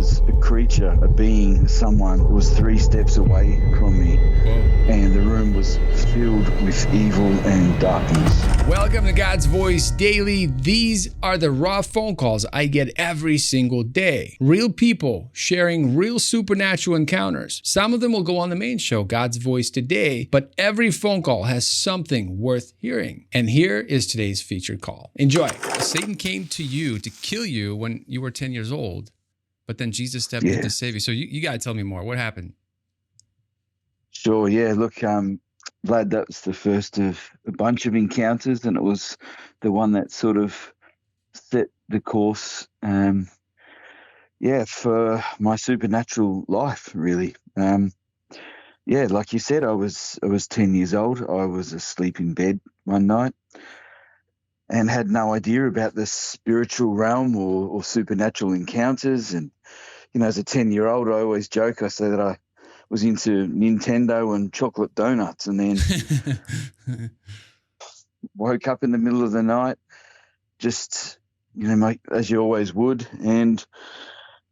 was a creature, a being, someone who was 3 steps away from me. Whoa. And the room was filled with evil and darkness. Welcome to God's Voice Daily. These are the raw phone calls I get every single day. Real people sharing real supernatural encounters. Some of them will go on the main show, God's Voice Today, but every phone call has something worth hearing. And here is today's featured call. Enjoy. Satan came to you to kill you when you were 10 years old, but then Jesus stepped in to save you. So you got to tell me more. What happened? Sure, yeah. Look, Vlad, that was the first of a bunch of encounters, and it was the one that sort of set the course, for my supernatural life, really. Like you said, I was 10 years old. I was asleep in bed one night and had no idea about the spiritual realm or supernatural encounters. And, as a 10-year-old, I always joke, I say that I was into Nintendo and chocolate donuts, and then woke up in the middle of the night, just, as you always would. And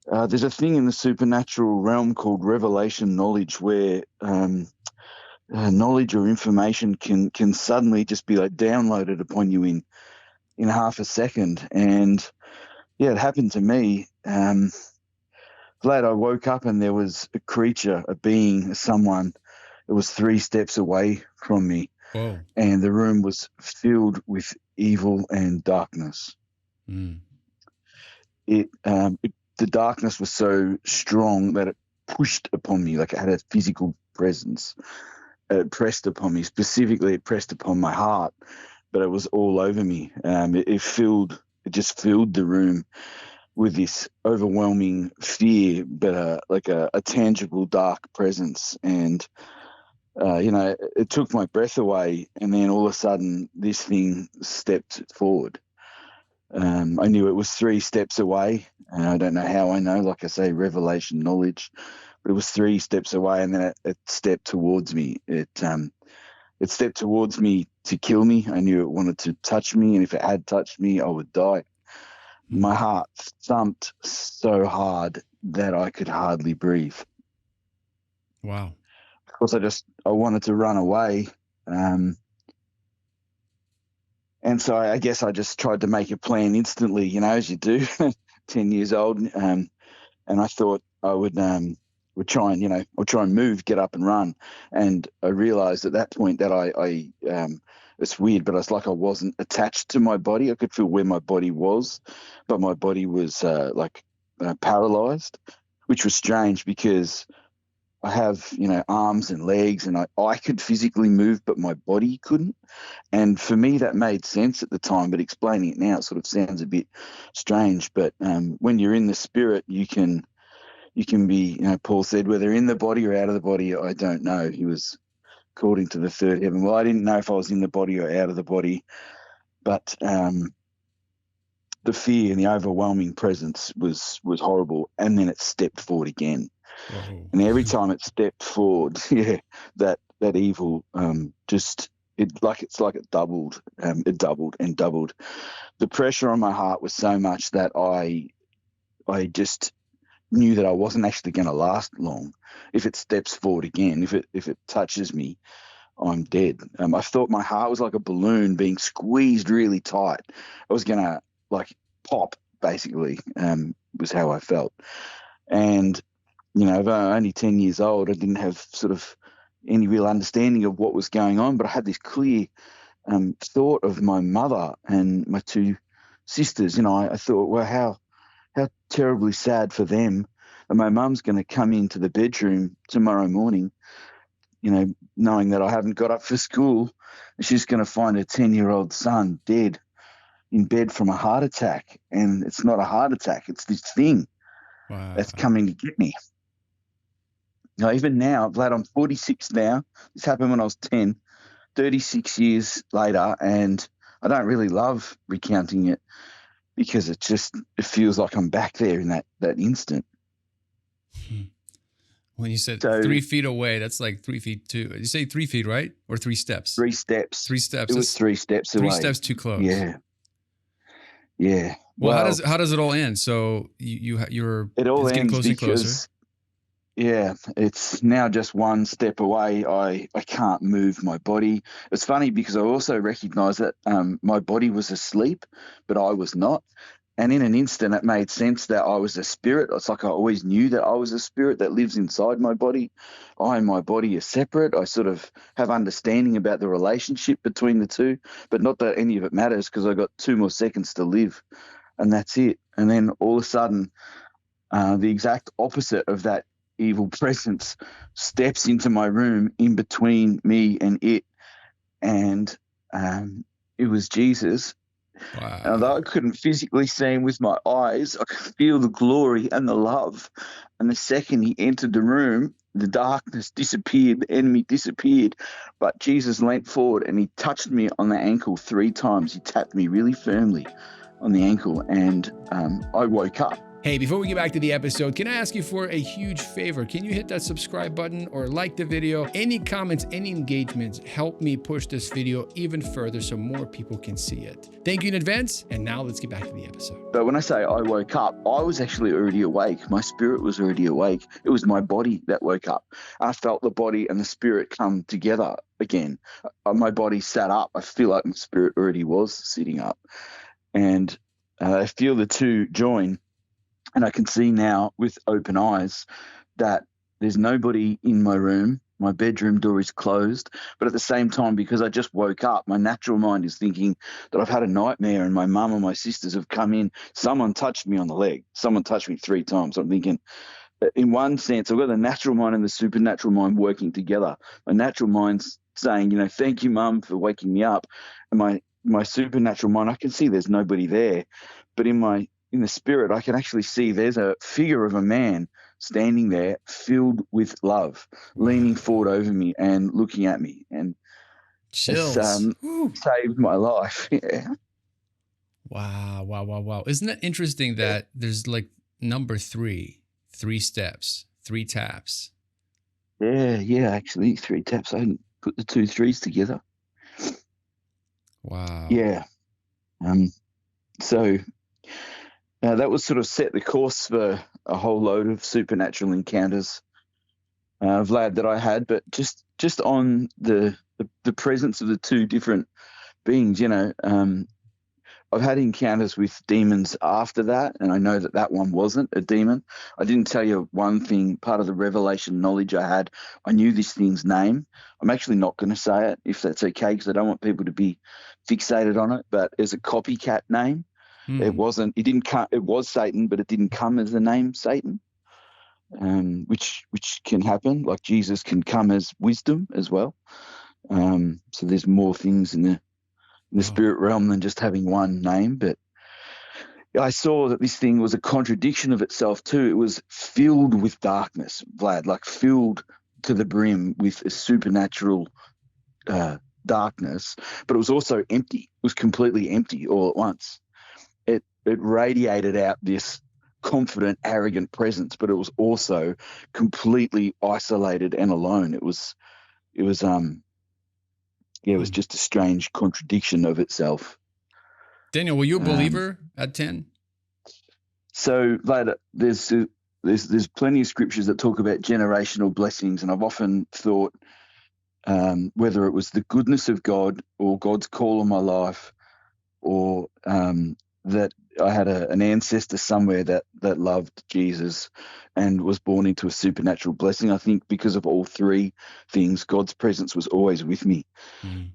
there's a thing in the supernatural realm called revelation knowledge, where knowledge or information can suddenly just be like downloaded upon you in half a second. And it happened to me. Vlad, I woke up and there was a creature, a being, someone that was 3 steps away from me. Whoa. And the room was filled with evil and darkness. Mm. The darkness was so strong that it pushed upon me, like it had a physical presence. It pressed upon me. Specifically, it pressed upon my heart, but it was all over me. It just filled the room with this overwhelming fear, but like a tangible dark presence. And, it took my breath away, and then all of a sudden this thing stepped forward. I knew it was 3 steps away, and I don't know how I know, like I say, revelation knowledge, but it was 3 steps away, and then it stepped towards me. It stepped towards me to kill me. I knew it wanted to touch me, and if it had touched me, I would die. My heart thumped so hard that I could hardly breathe. Wow. Of course, I wanted to run away. And so I guess I just tried to make a plan instantly, as you do, 10 years old. And I thought I would try and move, get up and run. And I realized at that point that it's weird, but it's like I wasn't attached to my body. I could feel where my body was, but my body was paralyzed, which was strange because I have, arms and legs, and I could physically move, but my body couldn't. And for me, that made sense at the time, but explaining it now, it sort of sounds a bit strange. But when you're in the spirit, you can be, Paul said, whether in the body or out of the body, I don't know. He was according to the third heaven. Well, I didn't know if I was in the body or out of the body, but the fear and the overwhelming presence was horrible. And then it stepped forward again. Whoa. And every time it stepped forward, that evil it doubled. It doubled and doubled. The pressure on my heart was so much that I just knew that I wasn't actually going to last long. If it steps forward again, if it touches me, I'm dead. I thought my heart was like a balloon being squeezed really tight. I was going to pop, basically, was how I felt. And I'm only 10 years old. I didn't have sort of any real understanding of what was going on, but I had this clear thought of my mother and my 2 sisters. I thought, well, how terribly sad for them. And my mum's going to come into the bedroom tomorrow morning, knowing that I haven't got up for school, and she's going to find her 10-year-old son dead in bed from a heart attack. And it's not a heart attack. It's this thing that's coming to get me. Even now, Vlad, I'm 46 now. This happened when I was 10, 36 years later, and I don't really love recounting it because it feels like I'm back there in that instant. When you said 3 feet away, that's like 3 feet too. You say 3 feet, right? Or 3 steps? 3 steps. 3 steps. It was 3 steps away. 3 steps too close. Yeah. Well, Well, how does it all end? So you're it all it's getting ends closer and closer. because, yeah, it's now just one step away. I can't move my body. It's funny because I also recognize that my body was asleep, but I was not. And in an instant, it made sense that I was a spirit. It's like I always knew that I was a spirit that lives inside my body. I and my body are separate. I sort of have understanding about the relationship between the two, but not that any of it matters because I got 2 more seconds to live, and that's it. And then all of a sudden, the exact opposite of that evil presence steps into my room in between me and it, and it was Jesus. And although Wow. I couldn't physically see him with my eyes, I could feel the glory and the love. And the second he entered the room, the darkness disappeared, the enemy disappeared. But Jesus leant forward and he touched me on the ankle 3 times. He tapped me really firmly on the ankle, and I woke up. Hey, before we get back to the episode, can I ask you for a huge favor? Can you hit that subscribe button or like the video? Any comments, any engagements help me push this video even further so more people can see it. Thank you in advance, and now let's get back to the episode. But when I say I woke up, I was actually already awake. My spirit was already awake. It was my body that woke up. I felt the body and the spirit come together again. My body sat up. I feel like my spirit already was sitting up. And I feel the two join. And I can see now with open eyes that there's nobody in my room. My bedroom door is closed. But at the same time, because I just woke up, my natural mind is thinking that I've had a nightmare and my mum and my sisters have come in. Someone touched me on the leg. Someone touched me 3 times. I'm thinking, in one sense, I've got the natural mind and the supernatural mind working together. My natural mind's saying, thank you, Mum, for waking me up. And my supernatural mind, I can see there's nobody there. But in the spirit, I can actually see there's a figure of a man standing there filled with love, leaning forward over me and looking at me. And it's Chills. saved my life. Yeah. Wow. Isn't that interesting that there's like number 3 steps, 3 taps? Yeah, actually 3 taps. I hadn't put the 2 3s together. Wow. Yeah. So that was sort of set the course for a whole load of supernatural encounters, Vlad, that I had. But just on the presence of the 2 different beings, I've had encounters with demons after that, and I know that one wasn't a demon. I didn't tell you one thing, part of the revelation knowledge I had. I knew this thing's name. I'm actually not going to say it, if that's okay, because I don't want people to be fixated on it, but as a copycat name. It didn't come, it was Satan, but it didn't come as the name Satan, which can happen. Like Jesus can come as wisdom as well. So there's more things in the spirit realm than just having one name. But I saw that this thing was a contradiction of itself too. It was filled with darkness, Vlad, like filled to the brim with a supernatural darkness, but it was also empty. It was completely empty all at once. It radiated out this confident, arrogant presence, but it was also completely isolated and alone. It was just a strange contradiction of itself. Daniel, were you a believer at 10? So later, there's plenty of scriptures that talk about generational blessings, and I've often thought whether it was the goodness of God or God's call on my life, or that I had an ancestor somewhere that loved Jesus and was born into a supernatural blessing. I think because of all 3 things, God's presence was always with me.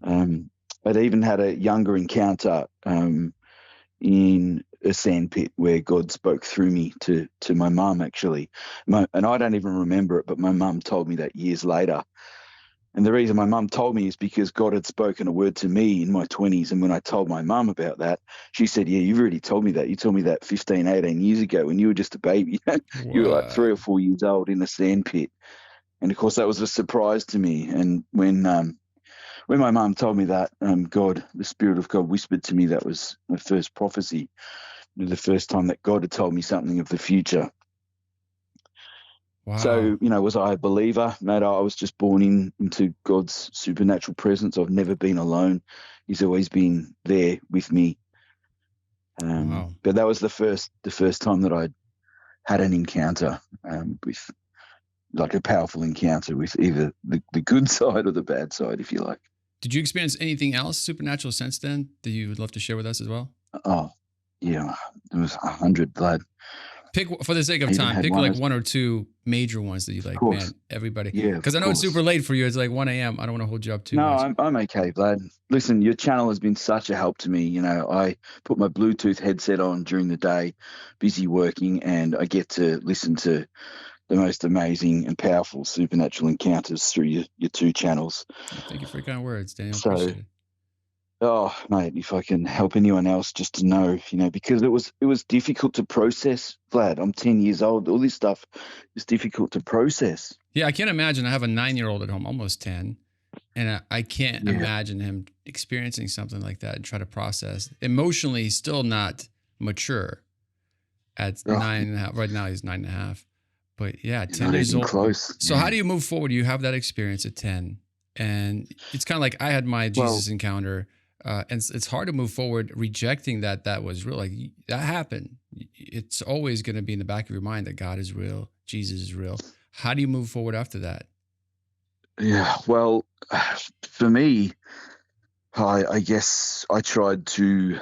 I'd even had a younger encounter in a sandpit where God spoke through me to my mum, actually. And I don't even remember it, but my mum told me that years later. And the reason my mum told me is because God had spoken a word to me in my 20s. And when I told my mum about that, she said, yeah, you've already told me that. You told me that 15, 18 years ago when you were just a baby. You were like 3 or 4 years old in a sandpit. And, of course, that was a surprise to me. And when my mum told me that, the Spirit of God whispered to me, that was my first prophecy, the first time that God had told me something of the future. Wow. So, was I a believer? No, I was just born into God's supernatural presence. I've never been alone. He's always been there with me. Wow. But that was the first time that I had an encounter with, like, a powerful encounter with either the good side or the bad side, if you like. Did you experience anything else supernatural since then that you would love to share with us as well? Oh, yeah, there was 100, blood. Pick, for the sake of I even time, had pick one like as, one or two major ones that you of like, course, man, everybody. yeah, Because I of know it's course. super late for you. It's like 1 a.m. I don't want to hold you up too No, much. I'm okay, Vlad. Listen, your channel has been such a help to me. You know, I put my Bluetooth headset on during the day, busy working, and I get to listen to the most amazing and powerful supernatural encounters through your two channels. Oh, thank you for your kind words, Daniel. So, Appreciate it. oh, mate, if I can help anyone else just to know, you know, because it was difficult to process, Vlad. I'm 10 years old. All this stuff is difficult to process. Yeah, I can't imagine. I have a 9-year-old at home, almost 10. And I can't Yeah. imagine him experiencing something like that and try to process. Emotionally, he's still not mature at Oh, 9.5. Right now, he's 9.5. But yeah, you're 10 not years even old. close. So Yeah. how do you move forward? You have that experience at 10. And it's kind of like I had my Jesus encounter. And it's hard to move forward rejecting that was real. Like, that happened. It's always going to be in the back of your mind that God is real, Jesus is real. How do you move forward after that? Yeah, well, for me, I guess I tried to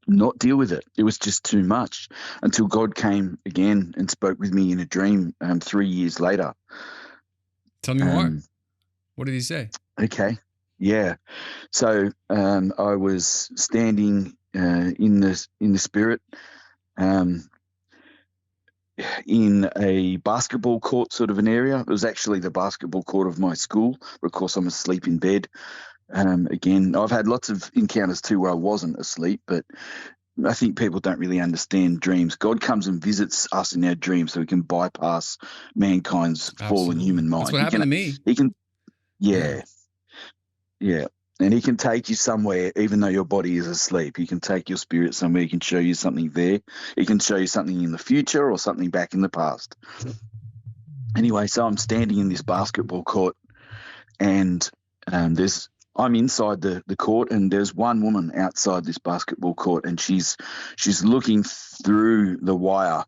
not deal with it. It was just too much until God came again and spoke with me in a dream 3 years later. Tell me more. What did he say? Okay, yeah. So I was standing in the spirit in a basketball court sort of an area. It was actually the basketball court of my school. Of course, I'm asleep in bed. Again, I've had lots of encounters too where I wasn't asleep, but I think people don't really understand dreams. God comes and visits us in our dreams so he can bypass mankind's fallen human mind. That's what happened to me. He can, yeah. And he can take you somewhere even though your body is asleep. He can take your spirit somewhere. He can show you something there. He can show you something in the future or something back in the past. Anyway, so I'm standing in this basketball court and I'm inside the court and there's one woman outside this basketball court and she's looking through the wire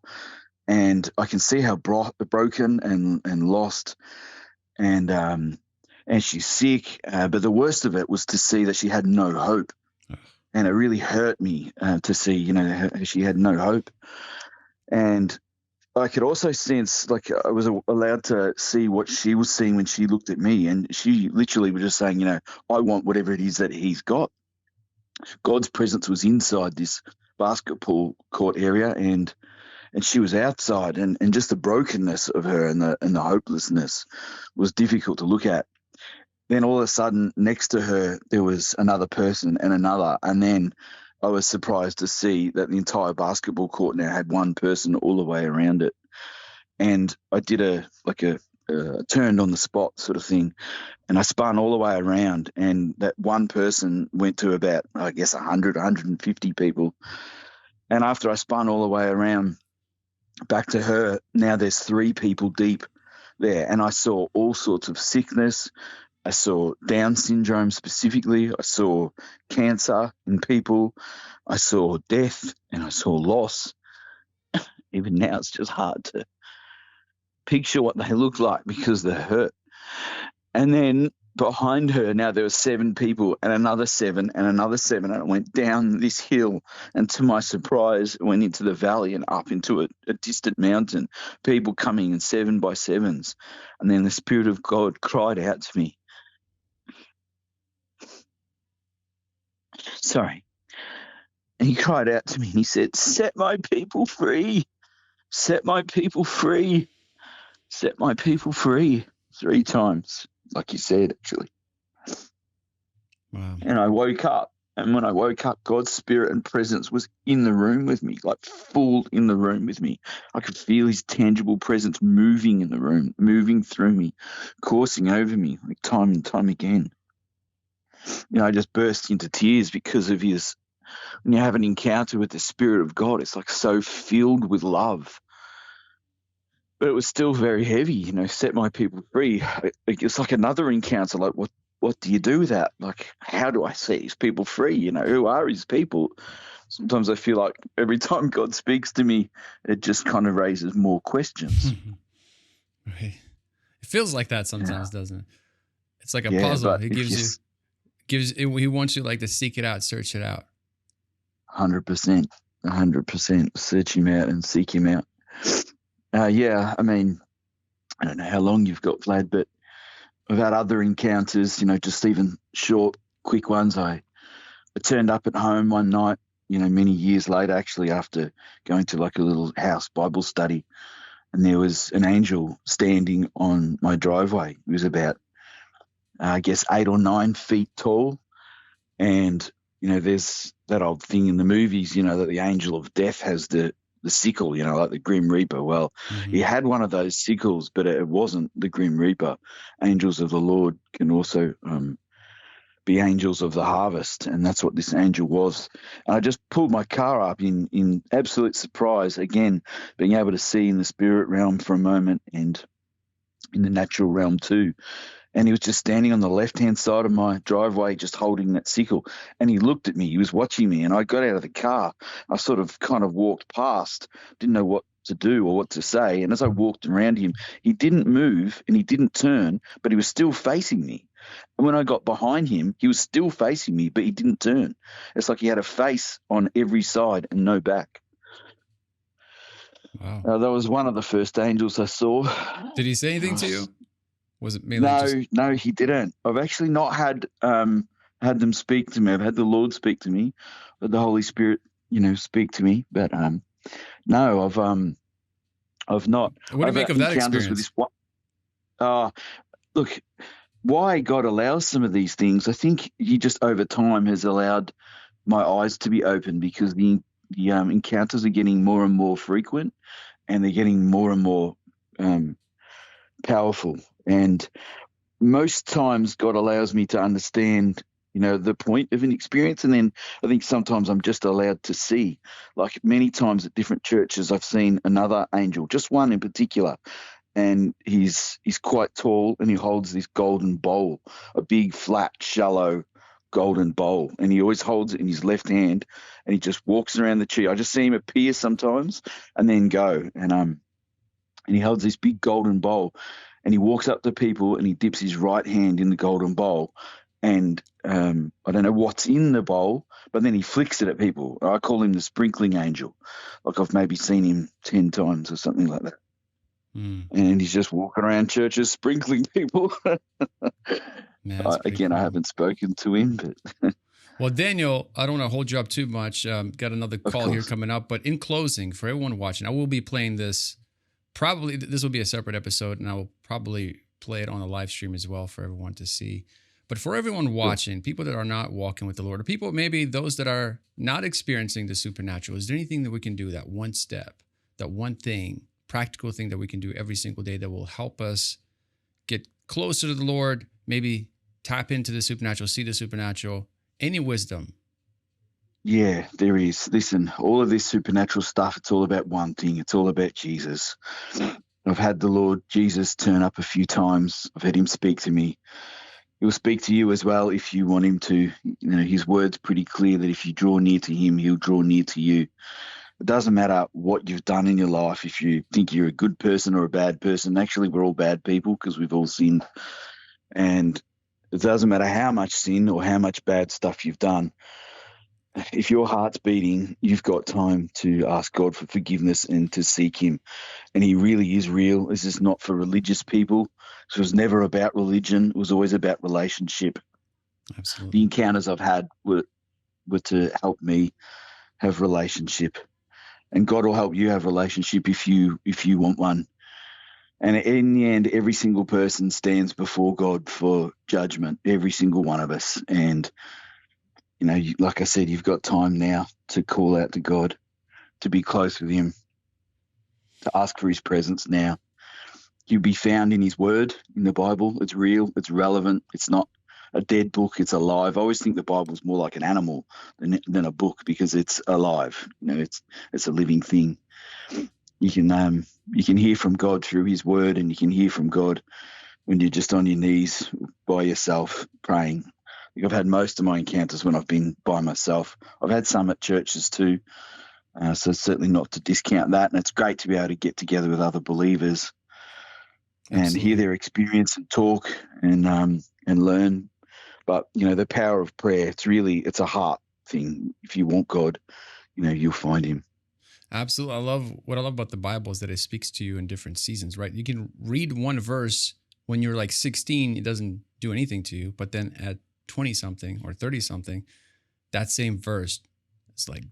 and I can see how broken and lost and she's sick. But the worst of it was to see that she had no hope. And it really hurt me to see, you know, she had no hope. And I could also sense, like, I was allowed to see what she was seeing when she looked at me. And she literally was just saying, you know, I want whatever it is that he's got. God's presence was inside this basketball court area and she was outside and just the brokenness of her and the hopelessness was difficult to look at. Then all of a sudden next to her there was another person and another, and then I was surprised to see that the entire basketball court now had one person all the way around it. And I did a turned on the spot sort of thing, and I spun all the way around, and that one person went to about, I guess, 100, 150 people. And after I spun all the way around back to her, now there's 3 people deep there, and I saw all sorts of sickness. I saw Down syndrome specifically. I saw cancer in people. I saw death and I saw loss. Even now it's just hard to picture what they look like because they're hurt. And then behind her now there were 7 people and another 7 and another 7, and it went down this hill and to my surprise it went into the valley and up into a distant mountain, people coming in 7 by 7s. And then the Spirit of God cried out to me. Sorry. And he cried out to me and he said, set my people free. Set my people free. Set my people free. 3 times, like you said, actually. Wow. And I woke up. And when I woke up, God's Spirit and presence was in the room with me, like full in the room with me. I could feel his tangible presence moving in the room, moving through me, coursing over me, like time and time again. You know, I just burst into tears because of his, when you have an encounter with the Spirit of God, it's like so filled with love. But it was still very heavy, you know, set my people free. It's like another encounter, like what do you do with that? Like, how do I set his people free? You know, who are his people? sometimes I feel like every time God speaks to me, it just kind of raises more questions. Right. It feels like that sometimes, doesn't it? It's like a Yeah, puzzle. but He he wants you like to seek it out, search it out. 100%, search him out and seek him out. Yeah, I mean, I don't know how long you've got, Vlad, but I've had other encounters, just even short, quick ones. I turned up at home one night, many years later, actually, after going to like a little house Bible study, and there was an angel standing on my driveway. He was about, I guess, 8 or 9 feet tall. And, there's that old thing in the movies, that the angel of death has the sickle, like the Grim Reaper. Well, he had one of those sickles, but it wasn't the Grim Reaper. Angels of the Lord can also be angels of the harvest, and that's what this angel was. And I just pulled my car up in absolute surprise, again, being able to see in the spirit realm for a moment and in the natural realm too. And he was just standing on the left-hand side of my driveway, just holding that sickle. And he looked at me. He was watching me. And I got out of the car. I sort of kind of walked past, didn't know what to do or what to say. And as I walked around him, he didn't move and he didn't turn, but he was still facing me. And when I got behind him, he was still facing me, but he didn't turn. It's like he had a face on every side and no back. Wow. That was one of the first angels I saw. Did he say anything to you? Was it mainly No, he didn't. I've actually not had them speak to me. I've had the Lord speak to me, but the Holy Spirit, speak to me. But no, I've not. What do you make of that experience? With this, look, why God allows some of these things, I think He just over time has allowed my eyes to be open, because the encounters are getting more and more frequent, and they're getting more and more powerful. And most times God allows me to understand, the point of an experience. And then I think sometimes I'm just allowed to see. Like many times at different churches, I've seen another angel, just one in particular. And he's quite tall, and he holds this golden bowl, a big, flat, shallow golden bowl. And he always holds it in his left hand, and he just walks around the tree. I just see him appear sometimes and then go. And he holds this big golden bowl. And he walks up to people and he dips his right hand in the golden bowl. And I don't know what's in the bowl, but then he flicks it at people. I call him the sprinkling angel. Like I've maybe seen him 10 times or something like that. And he's just walking around churches sprinkling people. Man, again, cool. I haven't spoken to him. But well, Daniel, I don't want to hold you up too much. Got another call here coming up. But in closing, for everyone watching, I will be playing this. Probably this will be a separate episode, and I will probably play it on a live stream as well for everyone to see. But for everyone watching, people that are not walking with the Lord, or people maybe those that are not experiencing the supernatural, is there anything that we can do, that one step, that one thing, practical thing that we can do every single day that will help us get closer to the Lord, maybe tap into the supernatural, see the supernatural, any wisdom? Yeah, there is. Listen, all of this supernatural stuff, it's all about one thing. It's all about Jesus. I've had the Lord Jesus turn up a few times. I've had him speak to me. He'll speak to you as well if you want him to. His word's pretty clear that if you draw near to him, he'll draw near to you. It doesn't matter what you've done in your life. If you think you're a good person or a bad person, actually we're all bad people because we've all sinned. And it doesn't matter how much sin or how much bad stuff you've done. If your heart's beating, you've got time to ask God for forgiveness and to seek him. And he really is real. This is not for religious people. It was never about religion. It was always about relationship. Absolutely. The encounters I've had were to help me have relationship. And God will help you have relationship if you want one. And in the end, every single person stands before God for judgment, every single one of us. And like I said, you've got time now to call out to God, to be close with him, to ask for his presence now. You'll be found in his word, in the Bible. It's real, it's relevant. It's not a dead book, it's alive. I always think the Bible's more like an animal than a book because it's alive. It's a living thing. You can hear from God through his word, and you can hear from God when you're just on your knees by yourself praying. I've had most of my encounters when I've been by myself. I've had some at churches too, so certainly not to discount that. And it's great to be able to get together with other believers and hear their experience and talk and learn. But, the power of prayer, it's a heart thing. If you want God, you'll find him. Absolutely. What I love about the Bible is that it speaks to you in different seasons, right? You can read one verse when you're like 16, it doesn't do anything to you. But then at 20 something or 30 something, that same verse is like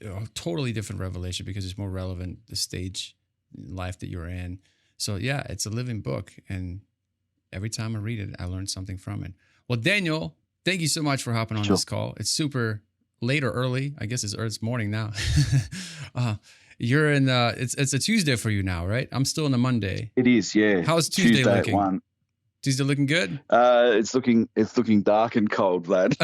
a totally different revelation because it's more relevant, the stage in life that you're in. So yeah, it's a living book. And every time I read it, I learn something from it. Well, Daniel, thank you so much for hopping on this call. It's super late or early. I guess it's morning now. You're in it's a Tuesday for you now, right? I'm still on a Monday. It is, yeah. How's Tuesday looking? At 1. Tuesday looking good? It's looking dark and cold, Vlad.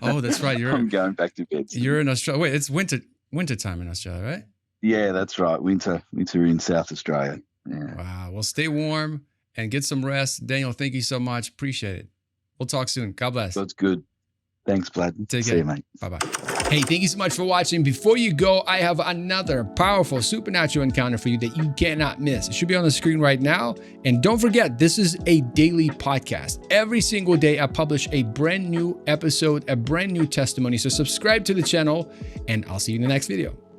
Oh, that's right. I'm going back to bed soon. You're in Australia. Wait, it's winter time in Australia, right? Yeah, that's right. Winter in South Australia. Yeah. Wow. Well, stay warm and get some rest. Daniel, thank you so much. Appreciate it. We'll talk soon. God bless. That's good. Thanks, Vlad. Take care. See you, mate. Bye-bye. Hey, thank you so much for watching. Before you go, I have another powerful supernatural encounter for you that you cannot miss. It should be on the screen right now. And don't forget, this is a daily podcast. Every single day, I publish a brand new episode, a brand new testimony. So subscribe to the channel, and I'll see you in the next video.